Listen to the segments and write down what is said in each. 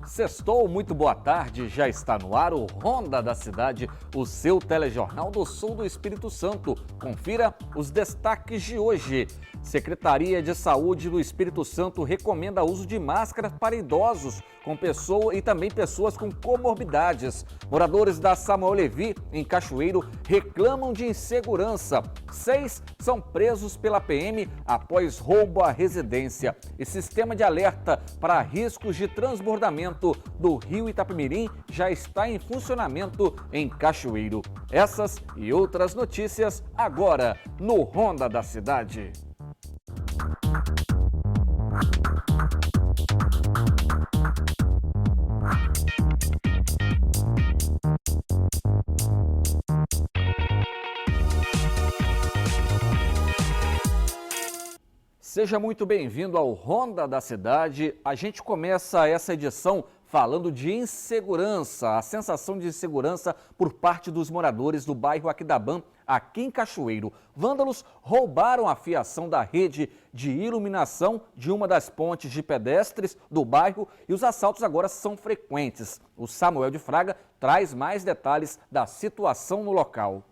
Sextou, muito boa tarde, já está no ar o Ronda da Cidade, o seu telejornal do sul do Espírito Santo. Confira os destaques de hoje. Secretaria de Saúde do Espírito Santo recomenda o uso de máscaras para idosos e também pessoas com comorbidades. Moradores da Samuel Levi, em Cachoeiro, reclamam de insegurança. 6 são presos pela PM após roubo à residência. E sistema de alerta para riscos de transbordamento do rio Itapemirim já está em funcionamento em Cachoeiro. Essas e outras notícias agora no Ronda da Cidade. Seja muito bem-vindo ao Ronda da Cidade. A gente começa essa edição falando de insegurança, a sensação de insegurança por parte dos moradores do bairro Aquidabã, aqui em Cachoeiro. Vândalos roubaram a fiação da rede de iluminação de uma das pontes de pedestres do bairro e os assaltos agora são frequentes. O Samuel de Fraga traz mais detalhes da situação no local.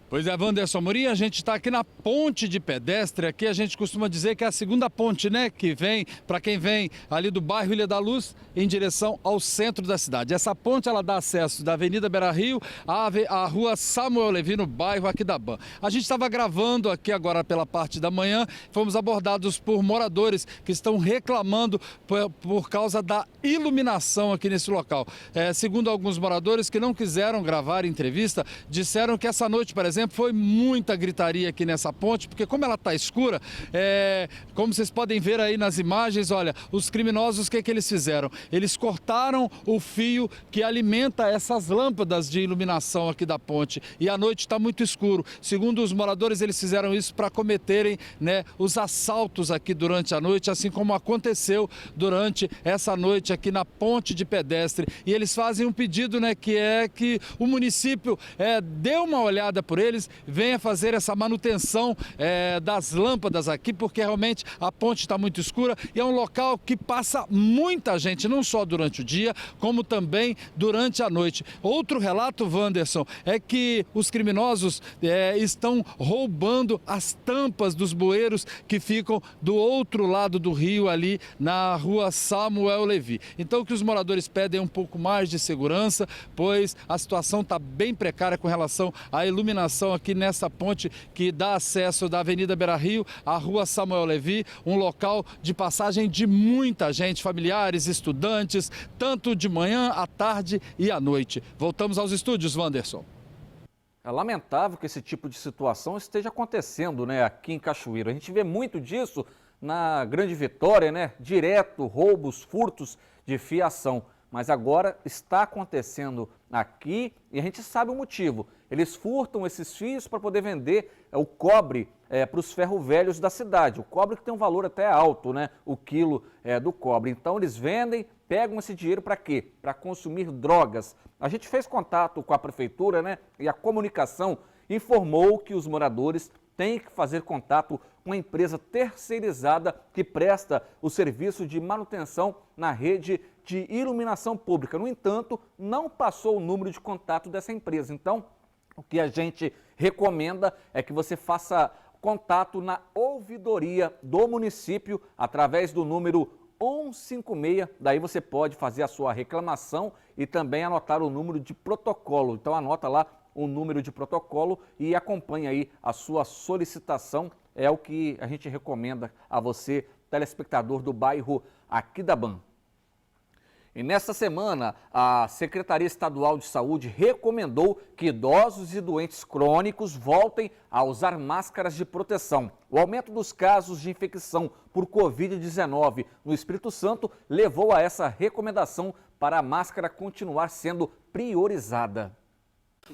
Pois é, Wanderson Amorim, a gente está aqui na ponte de pedestre, aqui a gente costuma dizer que é a segunda ponte, né, que vem, para quem vem ali do bairro Ilha da Luz, em direção ao centro da cidade. Essa ponte, ela dá acesso da Avenida Beira-Rio à rua Samuel Levi, no bairro Aquidabã. A gente estava gravando aqui agora pela parte da manhã, fomos abordados por moradores que estão reclamando por causa da iluminação aqui nesse local. Segundo alguns moradores que não quiseram gravar entrevista, disseram que essa noite, por exemplo, foi muita gritaria aqui nessa ponte, porque como ela está escura, como vocês podem ver aí nas imagens, olha, os criminosos, o que eles fizeram? Eles cortaram o fio que alimenta essas lâmpadas de iluminação aqui da ponte e à noite está muito escuro. Segundo os moradores, eles fizeram isso para cometerem, né, os assaltos aqui durante a noite, assim como aconteceu durante essa noite aqui na ponte de pedestre. E eles fazem um pedido, né, que é que o município dê uma olhada por eles, venha fazer essa manutenção das lâmpadas aqui, porque realmente a ponte está muito escura e é um local que passa muita gente, não só durante o dia, como também durante a noite. Outro relato, Wanderson, é que os criminosos estão roubando as tampas dos bueiros que ficam do outro lado do rio, ali na rua Samuel Levi. Então, o que os moradores pedem é um pouco mais de segurança, pois a situação está bem precária com relação à iluminação aqui nessa ponte que dá acesso da Avenida Beira-Rio à rua Samuel Levi, um local de passagem de muita gente, familiares, estudantes, tanto de manhã, à tarde e à noite. Voltamos aos estúdios, Wanderson. É lamentável que esse tipo de situação esteja acontecendo, né, aqui em Cachoeiro. A gente vê muito disso na Grande Vitória, né, direto, roubos, furtos de fiação. Mas agora está acontecendo aqui e a gente sabe o motivo. Eles furtam esses fios para poder vender o cobre para os ferro-velhos da cidade. O cobre que tem um valor até alto, né? O quilo do cobre. Então eles vendem, pegam esse dinheiro para quê? Para consumir drogas. A gente fez contato com a prefeitura, né? E a comunicação informou que os moradores têm que fazer contato com a empresa terceirizada que presta o serviço de manutenção na rede de iluminação pública. No entanto, não passou o número de contato dessa empresa. Então, o que a gente recomenda é que você faça contato na ouvidoria do município através do número 156. Daí você pode fazer a sua reclamação e também anotar o número de protocolo. Então, anota lá o número de protocolo e acompanhe aí a sua solicitação. É o que a gente recomenda a você, telespectador do bairro Aquidabã. E nesta semana, a Secretaria Estadual de Saúde recomendou que idosos e doentes crônicos voltem a usar máscaras de proteção. O aumento dos casos de infecção por Covid-19 no Espírito Santo levou a essa recomendação para a máscara continuar sendo priorizada.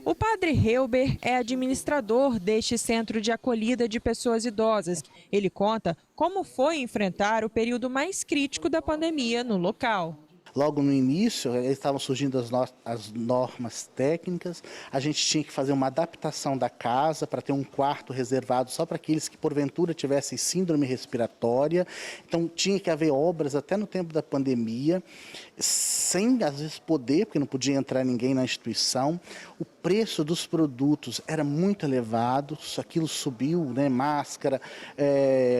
O padre Helber é administrador deste centro de acolhida de pessoas idosas. Ele conta como foi enfrentar o período mais crítico da pandemia no local. Logo no início, estavam surgindo as normas técnicas, a gente tinha que fazer uma adaptação da casa para ter um quarto reservado só para aqueles que porventura tivessem síndrome respiratória. Então tinha que haver obras até no tempo da pandemia, sem às vezes poder, porque não podia entrar ninguém na instituição. O preço dos produtos era muito elevado, aquilo subiu, né? Máscara,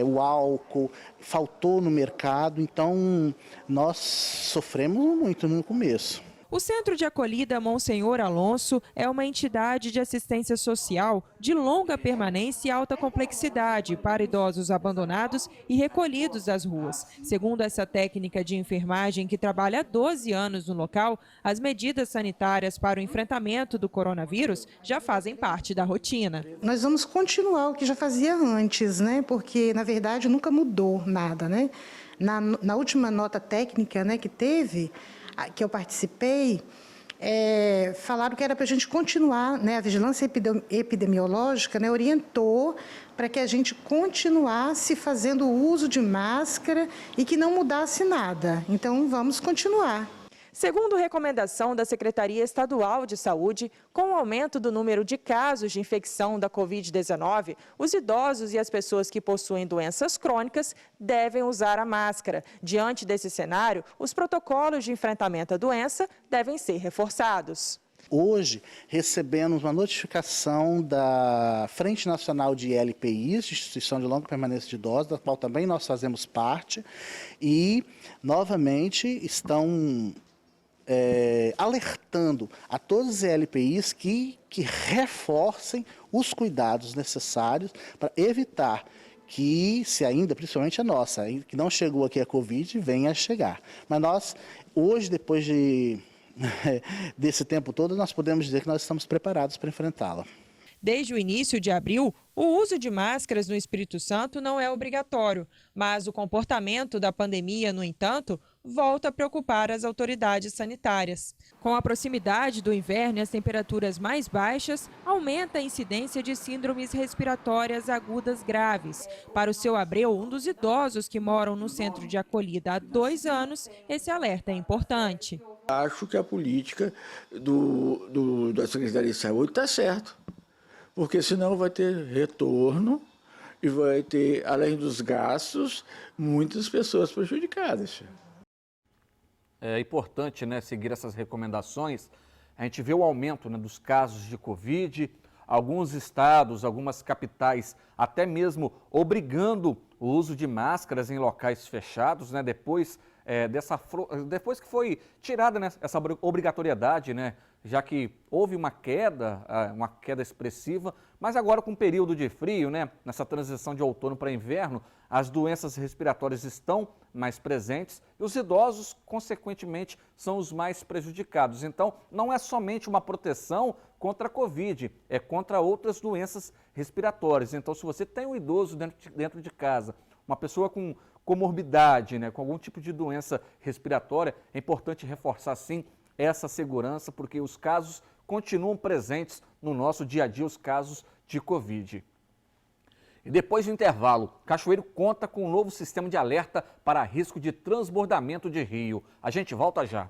o álcool, faltou no mercado, então nós sofremos muito no começo. O Centro de Acolhida Monsenhor Alonso é uma entidade de assistência social de longa permanência e alta complexidade para idosos abandonados e recolhidos das ruas. Segundo essa técnica de enfermagem que trabalha há 12 anos no local, as medidas sanitárias para o enfrentamento do coronavírus já fazem parte da rotina. Nós vamos continuar o que já fazia antes, né? Porque, na verdade, nunca mudou nada, né? Na última nota técnica, né, que teve, que eu participei, falaram que era para a gente continuar, né, a vigilância epidemiológica, né, orientou para que a gente continuasse fazendo o uso de máscara e que não mudasse nada. Então, vamos continuar. Segundo recomendação da Secretaria Estadual de Saúde, com o aumento do número de casos de infecção da Covid-19, os idosos e as pessoas que possuem doenças crônicas devem usar a máscara. Diante desse cenário, os protocolos de enfrentamento à doença devem ser reforçados. Hoje, recebemos uma notificação da Frente Nacional de LPIs, de Instituição de Longa Permanência de Idosos, da qual também nós fazemos parte, e, novamente, estão alertando a todos os LPIs que reforcem os cuidados necessários para evitar que, se ainda, principalmente a nossa, que não chegou aqui a Covid, venha a chegar. Mas nós, hoje, depois desse tempo todo, nós podemos dizer que nós estamos preparados para enfrentá-la. Desde o início de abril, o uso de máscaras no Espírito Santo não é obrigatório, mas o comportamento da pandemia, no entanto, volta a preocupar as autoridades sanitárias. Com a proximidade do inverno e as temperaturas mais baixas, aumenta a incidência de síndromes respiratórias agudas graves. Para o seu Abreu, um dos idosos que moram no centro de acolhida há 2 anos, esse alerta é importante. Acho que a política da Secretaria de Saúde está certa. Porque senão vai ter retorno e vai ter, além dos gastos, muitas pessoas prejudicadas. É importante, né, seguir essas recomendações. A gente vê o aumento, né, dos casos de Covid, alguns estados, algumas capitais, até mesmo obrigando o uso de máscaras em locais fechados, né, depois que foi tirada, né, essa obrigatoriedade, né, já que houve uma queda expressiva, mas agora com o período de frio, né, nessa transição de outono para inverno, as doenças respiratórias estão mais presentes e os idosos, consequentemente, são os mais prejudicados. Então, não é somente uma proteção contra a Covid, é contra outras doenças respiratórias. Então, se você tem um idoso dentro de casa, uma pessoa com comorbidade, né, com algum tipo de doença respiratória, é importante reforçar, sim, essa segurança, porque os casos continuam presentes no nosso dia a dia, os casos de Covid. E depois do intervalo, Cachoeiro conta com um novo sistema de alerta para risco de transbordamento de rio. A gente volta já.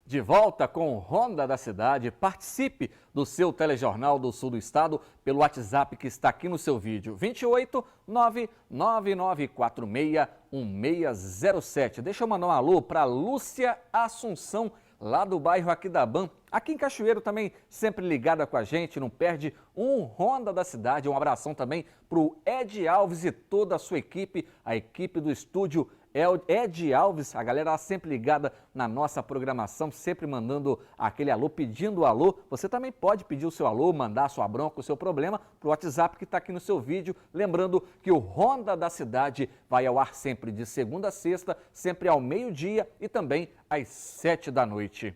De volta com o Ronda da Cidade, participe do seu telejornal do Sul do Estado pelo WhatsApp que está aqui no seu vídeo, 28 99946 1607. Deixa eu mandar um alô para Lúcia Assunção, lá do bairro Aquidabã, aqui em Cachoeiro também, sempre ligada com a gente, não perde um Ronda da Cidade. Um abração também para o Ed Alves e toda a sua equipe, a equipe do estúdio Ed Alves, a galera sempre ligada na nossa programação, sempre mandando aquele alô, pedindo alô. Você também pode pedir o seu alô, mandar a sua bronca, o seu problema para o WhatsApp que está aqui no seu vídeo. Lembrando que o Ronda da Cidade vai ao ar sempre de segunda a sexta, sempre ao meio-dia e também às 7 da noite.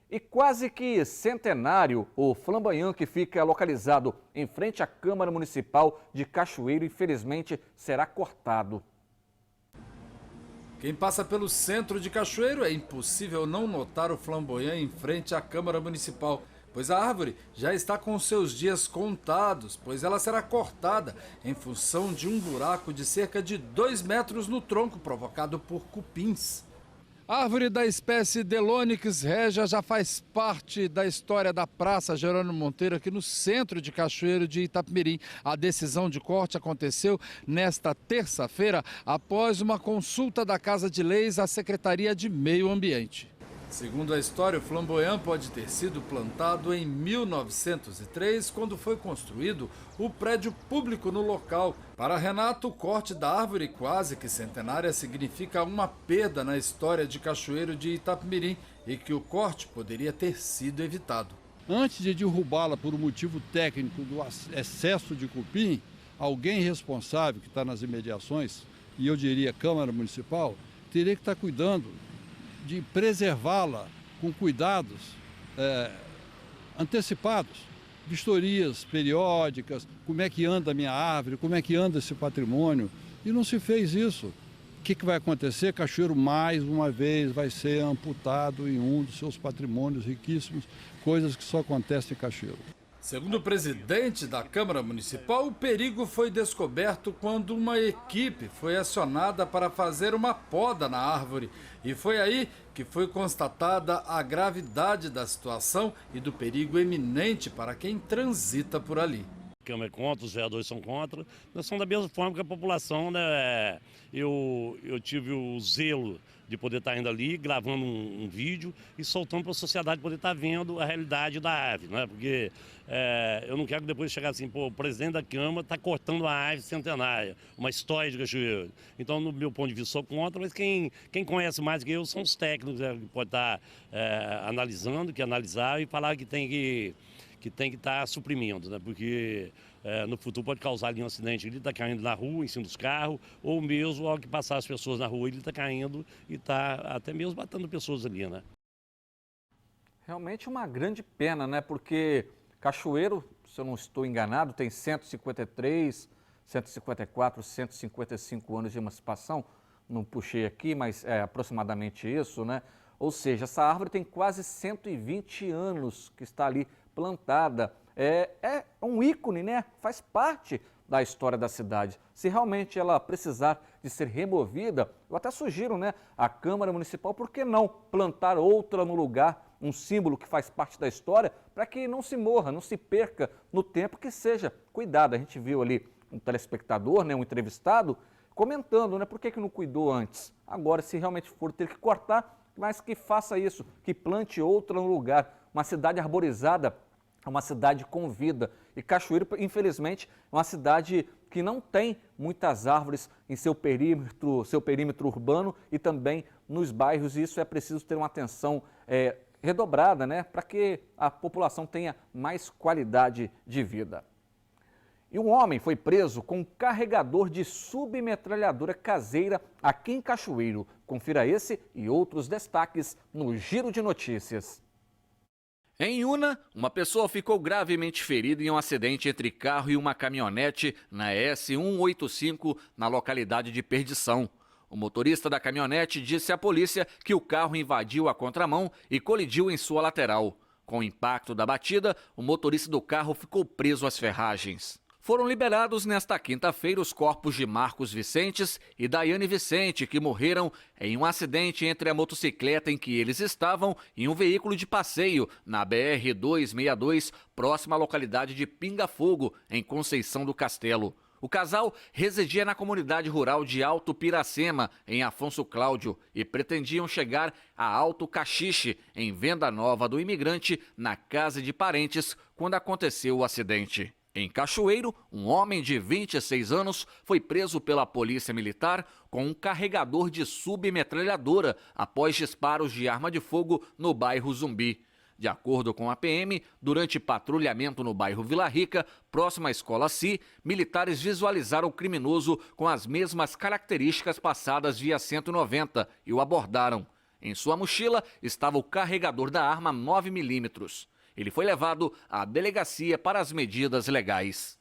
E quase que centenário, o Flamboyant, que fica localizado em frente à Câmara Municipal de Cachoeiro, infelizmente será cortado. Quem passa pelo centro de Cachoeiro é impossível não notar o Flamboyant em frente à Câmara Municipal. pois a árvore já está com seus dias contados, pois ela será cortada em função de um buraco de cerca de 2 metros no tronco provocado por cupins. A árvore da espécie Delonix regia já faz parte da história da Praça Jerônimo Monteiro aqui no centro de Cachoeiro de Itapemirim. A decisão de corte aconteceu nesta terça-feira após uma consulta da Casa de Leis à Secretaria de Meio Ambiente. Segundo a história, o flamboyant pode ter sido plantado em 1903, quando foi construído o prédio público no local. Para Renato, o corte da árvore quase que centenária significa uma perda na história de Cachoeiro de Itapemirim e que o corte poderia ter sido evitado. Antes de derrubá-la por um motivo técnico do excesso de cupim, alguém responsável que está nas imediações, e eu diria Câmara Municipal, teria que estar cuidando de preservá-la com cuidados antecipados, vistorias periódicas, como é que anda a minha árvore, como é que anda esse patrimônio, e não se fez isso. O que vai acontecer? Cachoeiro mais uma vez vai ser amputado em um dos seus patrimônios riquíssimos, coisas que só acontecem em Cachoeiro. Segundo o presidente da Câmara Municipal, o perigo foi descoberto quando uma equipe foi acionada para fazer uma poda na árvore. E foi aí que foi constatada a gravidade da situação e do perigo eminente para quem transita por ali. A Câmara é contra, os vereadores são contra. Nós somos da mesma forma que a população, né? Eu tive o zelo de poder estar indo ali, gravando um vídeo e soltando para a sociedade poder estar vendo a realidade da árvore, né? Porque eu não quero que depois chegar assim, pô, o presidente da Câmara está cortando a árvore centenária, uma história de Cachoeiro. Então, no meu ponto de vista, sou contra, mas quem conhece mais que eu são os técnicos, que podem estar analisando, que analisar e falar que tem que estar suprimindo, né? Porque no futuro pode causar ali um acidente, ele está caindo na rua, em cima dos carros, ou mesmo ao que passar as pessoas na rua, ele está caindo e está até mesmo matando pessoas ali, né? Realmente uma grande pena, né? Porque Cachoeiro, se eu não estou enganado, tem 153, 154, 155 anos de emancipação. Não puxei aqui, mas é aproximadamente isso, né? Ou seja, essa árvore tem quase 120 anos que está ali plantada. É um ícone, né? Faz parte da história da cidade. Se realmente ela precisar de ser removida, eu até sugiro, né, a Câmara Municipal, por que não plantar outra no lugar, um símbolo que faz parte da história, para que não se morra, não se perca no tempo, que seja cuidado. A gente viu ali um telespectador, né, um entrevistado, comentando, né, por que não cuidou antes. Agora, se realmente for ter que cortar, mas que faça isso, que plante outra no lugar. Uma cidade arborizada é uma cidade com vida. E Cachoeiro, infelizmente, é uma cidade que não tem muitas árvores em seu perímetro urbano e também nos bairros. E isso é preciso ter uma atenção redobrada, né, para que a população tenha mais qualidade de vida. E um homem foi preso com um carregador de submetralhadora caseira aqui em Cachoeiro. Confira esse e outros destaques no Giro de Notícias. Em Una, uma pessoa ficou gravemente ferida em um acidente entre carro e uma caminhonete na S185, na localidade de Perdição. O motorista da caminhonete disse à polícia que o carro invadiu a contramão e colidiu em sua lateral. Com o impacto da batida, o motorista do carro ficou preso às ferragens. Foram liberados nesta quinta-feira os corpos de Marcos Vicentes e Daiane Vicente, que morreram em um acidente entre a motocicleta em que eles estavam e um veículo de passeio na BR-262, próxima à localidade de Pinga Fogo, em Conceição do Castelo. O casal residia na comunidade rural de Alto Piracema, em Afonso Cláudio, e pretendiam chegar a Alto Caxixe, em Venda Nova do Imigrante, na casa de parentes, quando aconteceu o acidente. Em Cachoeiro, um homem de 26 anos foi preso pela polícia militar com um carregador de submetralhadora após disparos de arma de fogo no bairro Zumbi. De acordo com a PM, durante patrulhamento no bairro Vila Rica, próximo à escola CI, militares visualizaram o criminoso com as mesmas características passadas via 190 e o abordaram. Em sua mochila estava o carregador da arma 9mm. Ele foi levado à delegacia para as medidas legais.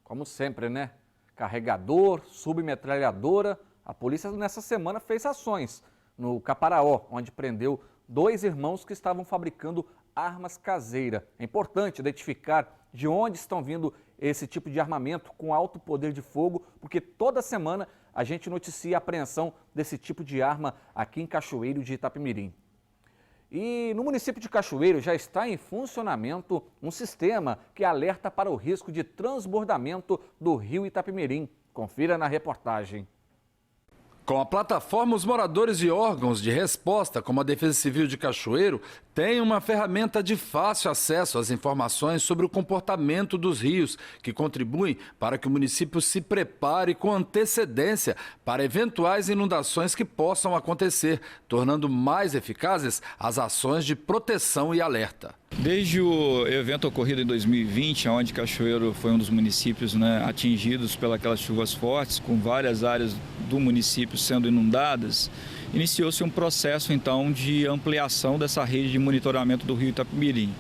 Como sempre, né? Carregador, submetralhadora. A polícia nessa semana fez ações no Caparaó, onde prendeu 2 irmãos que estavam fabricando armas caseiras. É importante identificar de onde estão vindo esse tipo de armamento com alto poder de fogo, porque toda semana a gente noticia a apreensão desse tipo de arma aqui em Cachoeiro de Itapemirim. E no município de Cachoeiro já está em funcionamento um sistema que alerta para o risco de transbordamento do rio Itapemirim. Confira na reportagem. Com a plataforma, os moradores e órgãos de resposta, como a Defesa Civil de Cachoeiro, têm uma ferramenta de fácil acesso às informações sobre o comportamento dos rios, que contribuem para que o município se prepare com antecedência para eventuais inundações que possam acontecer, tornando mais eficazes as ações de proteção e alerta. Desde o evento ocorrido em 2020, onde Cachoeiro foi um dos municípios atingidos pelas chuvas fortes, com várias áreas do município sendo inundadas, iniciou-se um processo então de ampliação dessa rede de monitoramento do rio Itapemirim.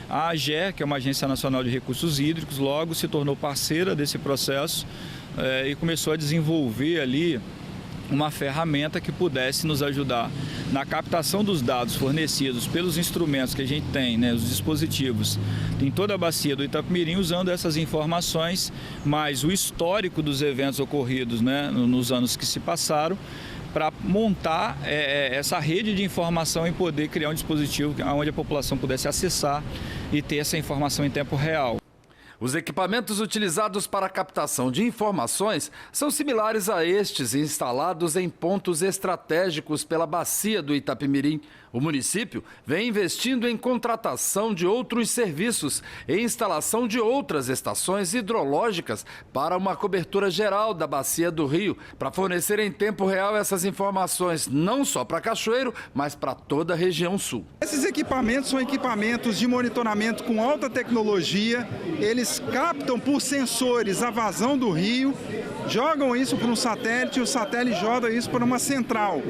A AGE, que é uma Agência Nacional de Recursos Hídricos, logo se tornou parceira desse processo e começou a desenvolver ali uma ferramenta que pudesse nos ajudar na captação dos dados fornecidos pelos instrumentos que a gente tem, os dispositivos em toda a bacia do Itapemirim, usando essas informações, mais o histórico dos eventos ocorridos nos anos que se passaram, para montar essa rede de informação e poder criar um dispositivo onde a população pudesse acessar e ter essa informação em tempo real. Os equipamentos utilizados para a captação de informações são similares a estes instalados em pontos estratégicos pela bacia do Itapemirim. O município vem investindo em contratação de outros serviços e instalação de outras estações hidrológicas para uma cobertura geral da bacia do rio, para fornecer em tempo real essas informações não só para Cachoeiro, mas para toda a região sul. Esses equipamentos são equipamentos de monitoramento com alta tecnologia. Eles captam por sensores a vazão do rio, jogam isso para um satélite e o satélite joga isso para uma central.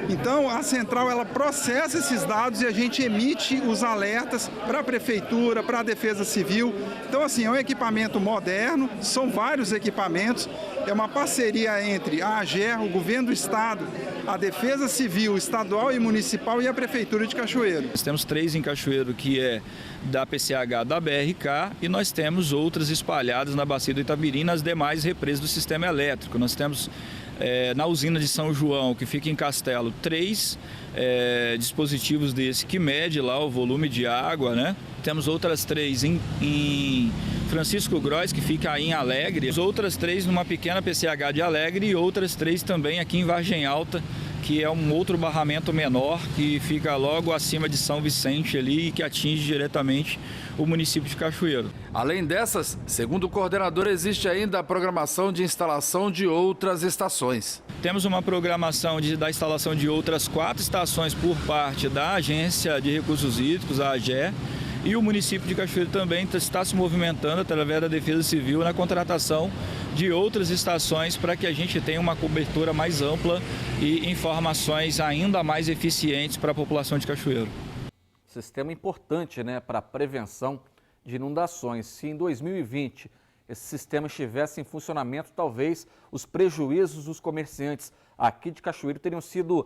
Então a central ela processa esses dados e a gente emite os alertas para a prefeitura, para a Defesa Civil. Então assim, é um equipamento moderno, são vários equipamentos, é uma parceria entre a AGER, o Governo do Estado, a Defesa Civil Estadual e Municipal e a Prefeitura de Cachoeiro. Nós temos 3 em Cachoeiro, que é da PCH da BRK, e nós temos outras espalhadas na bacia do Itapemirim, nas demais represas do sistema elétrico. Nós temos na usina de São João, que fica em Castelo, 3 dispositivos desse que mede lá o volume de água, Temos outras 3 em Francisco Grois, que fica aí em Alegre, outras 3 numa pequena PCH de Alegre e outras 3 também aqui em Vargem Alta, que é um outro barramento menor que fica logo acima de São Vicente ali e que atinge diretamente o município de Cachoeiro. Além dessas, segundo o coordenador, existe ainda a programação de instalação de outras estações. Temos uma programação da instalação de outras 4 estações por parte da Agência de Recursos Hídricos, a AGE, e o município de Cachoeiro também está se movimentando através da Defesa Civil na contratação de outras estações para que a gente tenha uma cobertura mais ampla e informações ainda mais eficientes para a população de Cachoeiro. Sistema importante, para a prevenção de inundações. Se em 2020 esse sistema estivesse em funcionamento, talvez os prejuízos dos comerciantes aqui de Cachoeiro teriam sido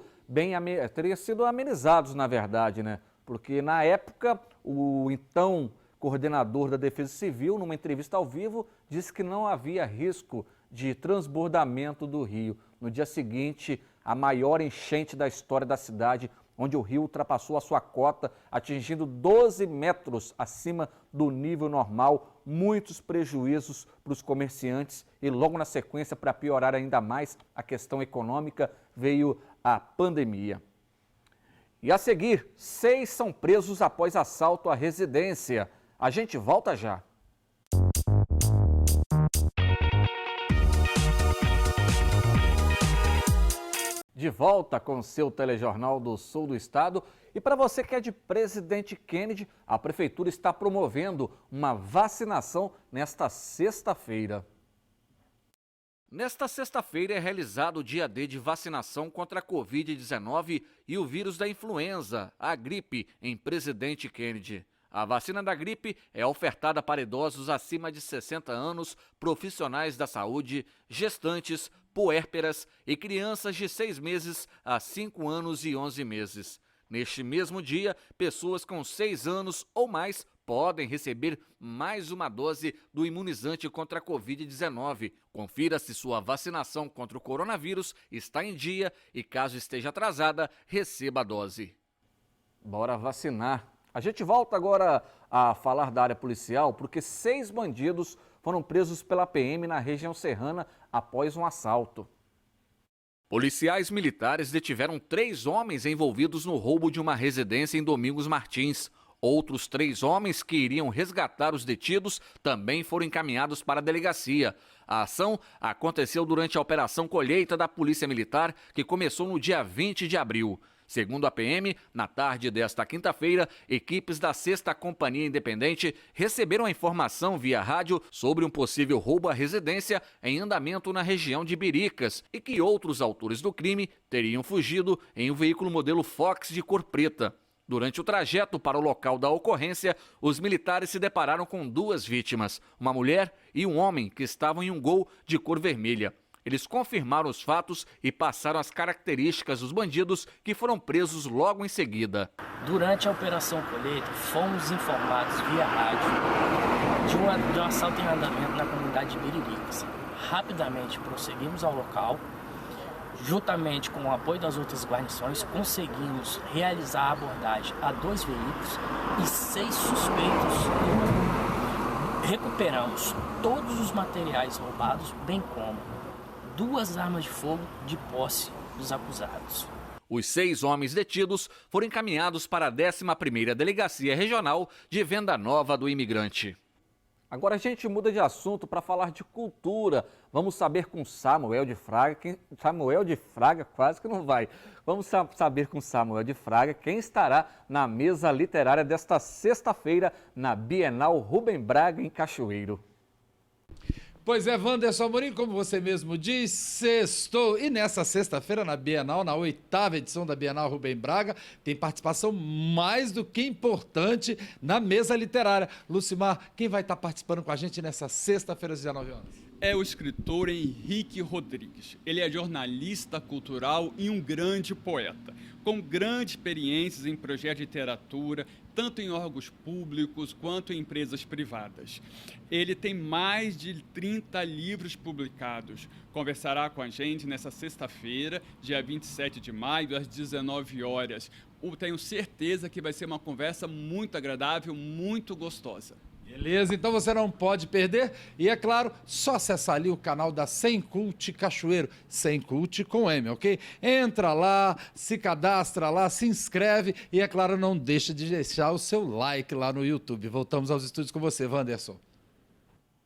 amenizados, na verdade, Porque na época o então coordenador da Defesa Civil, numa entrevista ao vivo, disse que não havia risco de transbordamento do rio. No dia seguinte, a maior enchente da história da cidade, onde o rio ultrapassou a sua cota, atingindo 12 metros acima do nível normal, muitos prejuízos para os comerciantes e logo na sequência, para piorar ainda mais a questão econômica, veio a pandemia. E a seguir, 6 são presos após assalto à residência. A gente volta já. De volta com o seu telejornal do Sul do Estado. E para você que é de Presidente Kennedy, a Prefeitura está promovendo uma vacinação nesta sexta-feira. Nesta sexta-feira é realizado o dia D de vacinação contra a Covid-19 e o vírus da influenza, a gripe, em Presidente Kennedy. A vacina da gripe é ofertada para idosos acima de 60 anos, profissionais da saúde, gestantes, puérperas e crianças de 6 meses a 5 anos e 11 meses. Neste mesmo dia, pessoas com 6 anos ou mais podem receber mais uma dose do imunizante contra a Covid-19. Confira se sua vacinação contra o coronavírus está em dia e, caso esteja atrasada, receba a dose. Bora vacinar. A gente volta agora a falar da área policial porque 6 bandidos foram presos pela PM na região serrana após um assalto. Policiais militares detiveram 3 homens envolvidos no roubo de uma residência em Domingos Martins. Outros 3 homens que iriam resgatar os detidos também foram encaminhados para a delegacia. A ação aconteceu durante a Operação Colheita da Polícia Militar, que começou no dia 20 de abril. Segundo a PM, na tarde desta quinta-feira, equipes da 6ª Companhia Independente receberam a informação via rádio sobre um possível roubo à residência em andamento na região de Biricas e que outros autores do crime teriam fugido em um veículo modelo Fox de cor preta. Durante o trajeto para o local da ocorrência, os militares se depararam com 2 vítimas, uma mulher e um homem que estavam em um Gol de cor vermelha. Eles confirmaram os fatos e passaram as características dos bandidos que foram presos logo em seguida. Durante a Operação Colheita, fomos informados via rádio de um assalto em andamento na comunidade de Biricas. Rapidamente prosseguimos ao local. Juntamente com o apoio das outras guarnições, conseguimos realizar a abordagem a 2 veículos e 6 suspeitos. Recuperamos todos os materiais roubados, bem como 2 armas de fogo de posse dos acusados. Os 6 homens detidos foram encaminhados para a 11ª Delegacia Regional de Venda Nova do Imigrante. Agora a gente muda de assunto para falar de cultura. Vamos saber com Samuel de Fraga, Samuel de Fraga quase que não vai. Vamos saber com Samuel de Fraga quem estará na mesa literária desta sexta-feira na Bienal Rubem Braga em Cachoeiro. Pois é, Wanderson Amorim, como você mesmo disse, sextou. E nessa sexta-feira, na Bienal, na 8ª edição da Bienal Rubem Braga, tem participação mais do que importante na mesa literária. Lucimar, quem vai estar participando com a gente nessa sexta-feira às 19 horas? É o escritor Henrique Rodrigues. Ele é jornalista cultural e um grande poeta, com grandes experiências em projetos de literatura, tanto em órgãos públicos quanto em empresas privadas. Ele tem mais de 30 livros publicados. Conversará com a gente nessa sexta-feira, dia 27 de maio, às 19 horas. Eu tenho certeza que vai ser uma conversa muito agradável, muito gostosa. Beleza, então você não pode perder. E é claro, só acessar ali o canal da Sem Cult Cachoeiro, Sem Cult com M, ok? Entra lá, se cadastra lá, se inscreve e, é claro, não deixa de deixar o seu like lá no YouTube. Voltamos aos estúdios com você, Wanderson.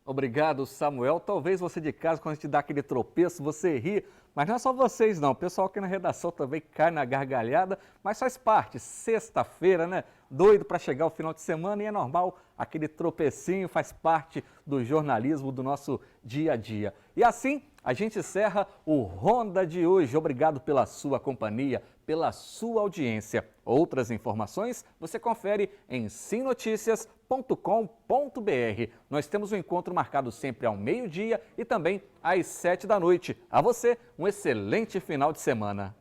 Obrigado, Samuel. Talvez você de casa, quando a gente dá aquele tropeço, você ri, mas não é só vocês não. O pessoal aqui na redação também cai na gargalhada, mas faz parte. Sexta-feira, né? Doido para chegar o final de semana e é normal, aquele tropecinho faz parte do jornalismo do nosso dia a dia. E assim, a gente encerra o Ronda de hoje. Obrigado pela sua companhia, pela sua audiência. Outras informações você confere em simnoticias.com.br. Nós temos um encontro marcado sempre ao meio-dia e também às 7 da noite. A você, um excelente final de semana.